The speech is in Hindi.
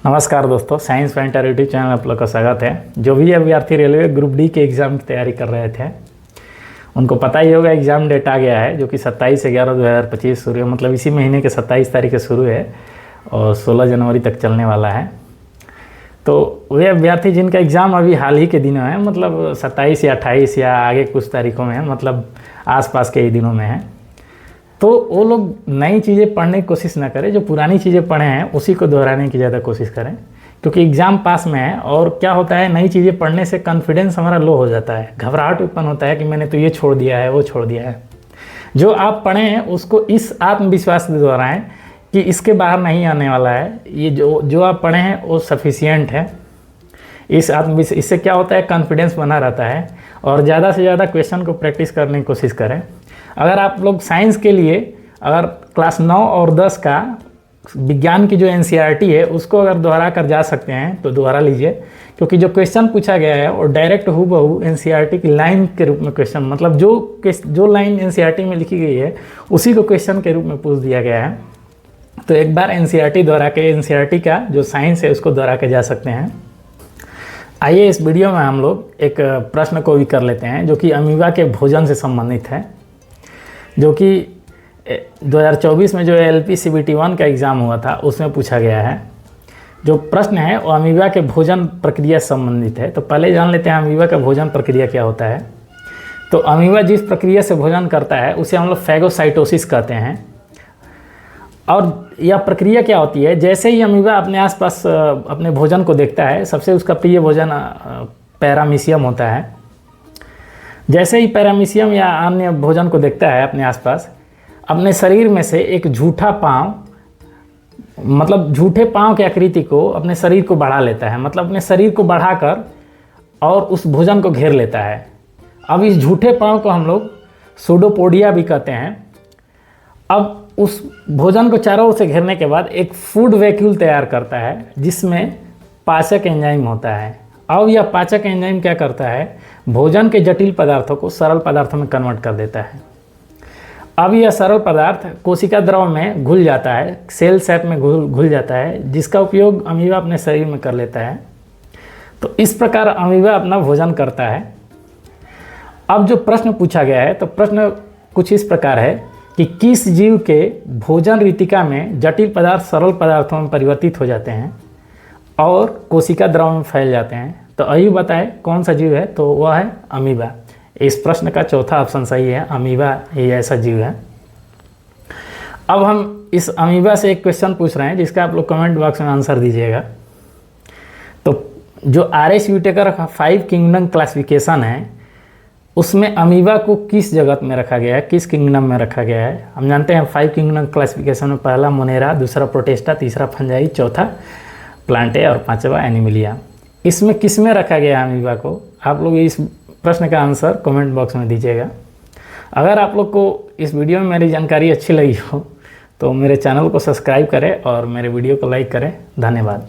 नमस्कार दोस्तों, साइंस फैंटर यूट्यूब चैनल आप लोग का स्वागत है। जो भी अभ्यर्थी रेलवे ग्रुप डी के एग्ज़ाम की तैयारी कर रहे थे उनको पता ही होगा एग्ज़ाम डेट आ गया है, जो कि 27/11/2025 शुरू है। मतलब इसी महीने के 27 तारीख से शुरू है और 16 जनवरी तक चलने वाला है। तो वे अभ्यर्थी जिनका एग्ज़ाम अभी हाल ही के दिनों है, मतलब 27 या 28 या आगे कुछ तारीखों में है, मतलब आसपास के ही दिनों में है, तो वो लोग नई चीज़ें पढ़ने की कोशिश ना करें। जो पुरानी चीज़ें पढ़े हैं उसी को दोहराने की ज़्यादा कोशिश करें, क्योंकि एग्ज़ाम पास में है। और क्या होता है, नई चीज़ें पढ़ने से कॉन्फिडेंस हमारा लो हो जाता है, घबराहट उत्पन्न होता है कि मैंने तो ये छोड़ दिया है, वो छोड़ दिया है। जो आप पढ़े हैं उसको इस आत्मविश्वास से दोहराएं कि इसके बाहर नहीं आने वाला है, ये जो आप पढ़े हैं वो सफिशियंट है। इस आत्मविश्वास, इससे क्या होता है, कॉन्फिडेंस बना रहता है। और ज़्यादा से ज़्यादा क्वेश्चन को प्रैक्टिस करने की कोशिश करें। अगर आप लोग साइंस के लिए अगर क्लास 9 और 10 का विज्ञान की जो एनसीईआरटी है उसको अगर दोहरा कर जा सकते हैं तो दोहरा लीजिए, क्योंकि जो क्वेश्चन पूछा गया है और डायरेक्ट हूबहू एनसीईआरटी की लाइन के रूप में क्वेश्चन, मतलब जो लाइन एनसीईआरटी में लिखी गई है उसी को क्वेश्चन के रूप में पूछ दिया गया है। तो एक बार एनसीईआरटी दोहरा के, एनसीईआरटी का जो साइंस है उसको दोहरा के जा सकते हैं। आइए इस वीडियो में हम लोग एक प्रश्न को भी कर लेते हैं, जो कि अमीबा के भोजन से संबंधित है, जो कि 2024 में जो LPCBT 1 का एग्ज़ाम हुआ था उसमें पूछा गया है। जो प्रश्न है वो अमीबा के भोजन प्रक्रिया से संबंधित है। तो पहले जान लेते हैं अमीबा का भोजन प्रक्रिया क्या होता है। तो अमीबा जिस प्रक्रिया से भोजन करता है उसे हम लोग फैगोसाइटोसिस कहते हैं। और यह प्रक्रिया क्या होती है, जैसे ही अमीबा अपने आसपास अपने भोजन को देखता है, सबसे उसका प्रिय भोजन पैरामीशियम होता है। जैसे ही पैरामीशियम या अन्य भोजन को देखता है अपने आसपास, अपने शरीर में से एक झूठा पाँव, मतलब झूठे पाँव की आकृति को अपने शरीर को बढ़ा लेता है, मतलब अपने शरीर को बढ़ाकर और उस भोजन को घेर लेता है। अब इस झूठे पाँव को हम लोग सूडोपोडिया भी कहते हैं। अब उस भोजन को चारों ओर से घेरने के बाद एक फूड वैक्यूल तैयार करता है, जिसमें पाचक एंजाइम होता है। अब यह पाचक एंजाइम क्या करता है, भोजन के जटिल पदार्थों को सरल पदार्थों में कन्वर्ट कर देता है। अब यह सरल पदार्थ कोशिका द्रव में घुल जाता है, सेल सेट में घुल जाता है, जिसका उपयोग अमीबा अपने शरीर में कर लेता है। तो इस प्रकार अमीबा अपना भोजन करता है। अब जो प्रश्न पूछा गया है, तो प्रश्न कुछ इस प्रकार है कि किस जीव के भोजन रीतिका में जटिल पदार्थ सरल पदार्थों में परिवर्तित हो जाते हैं और कोशिका द्रव में फैल जाते हैं। तो आइए बताएं कौन सा जीव है, तो वह है अमीबा। इस प्रश्न का चौथा ऑप्शन सही है, अमीबा ये ऐसा जीव है। अब हम इस अमीबा से एक क्वेश्चन पूछ रहे हैं, जिसका आप लोग कमेंट बॉक्स में आंसर दीजिएगा। तो जो RS व्हिटेकर का 5 किंगडम क्लासिफिकेशन है, उसमें अमीबा को किस जगत में रखा गया है, किस किंगडम में रखा गया है। हम जानते हैं 5 किंगडम क्लासिफिकेशन में पहला मोनेरा, दूसरा प्रोटेस्टा, तीसरा फंजाई, चौथा प्लांटे और पांचवा एनिमिलिया। इसमें किस में रखा गया है अमीबा को, आप लोग इस प्रश्न का आंसर कमेंट बॉक्स में दीजिएगा। अगर आप लोग को इस वीडियो में मेरी जानकारी अच्छी लगी हो तो मेरे चैनल को सब्सक्राइब करें और मेरे वीडियो को लाइक करें। धन्यवाद।